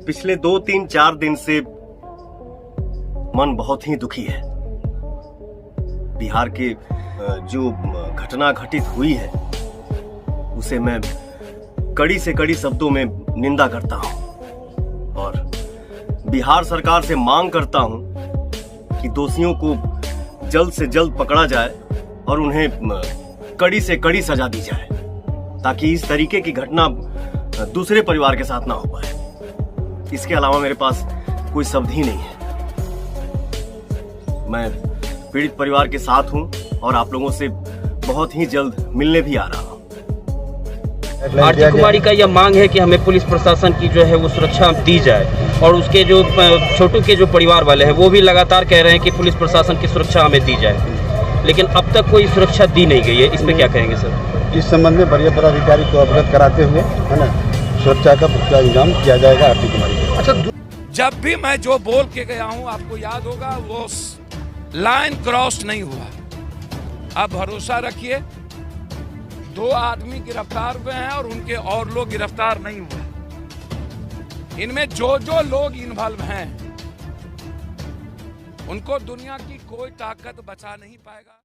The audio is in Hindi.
पिछले 2-3-4 दिन से मन बहुत ही दुखी है। बिहार के जो घटना घटित हुई है उसे मैं कड़ी से कड़ी शब्दों में निंदा करता हूं और बिहार सरकार से मांग करता हूं कि दोषियों को जल्द से जल्द पकड़ा जाए और उन्हें कड़ी से कड़ी सजा दी जाए ताकि इस तरीके की घटना दूसरे परिवार के साथ ना हो पाए। इसके अलावा मेरे पास कोई शब्द ही नहीं है। मैं पीड़ित परिवार के साथ हूं और आप लोगों से बहुत ही जल्द मिलने भी आ रहा हूं। आरती कुमारी का यह मांग है कि हमें पुलिस प्रशासन की जो है वो सुरक्षा दी जाए और उसके जो छोटू के जो परिवार वाले हैं वो भी लगातार कह रहे हैं कि पुलिस प्रशासन की सुरक्षा हमें दी जाए, लेकिन अब तक कोई सुरक्षा दी नहीं गई है। इस पे क्या कहेंगे सर? इस संबंध में वरीय पदाधिकारी को अवगत कराते हुए है ना सुरक्षा का पुख्ता इंतजाम किया जाएगा आरती कुमारी को। अच्छा, जब भी मैं जो बोल के गया हूं आपको याद होगा वो लाइन क्रॉस नहीं हुआ। आप भरोसा रखिए, 2 आदमी गिरफ्तार हुए हैं और उनके और लोग गिरफ्तार नहीं हुए। इनमें जो लोग इन्वॉल्व हैं उनको दुनिया की कोई ताकत बचा नहीं पाएगा।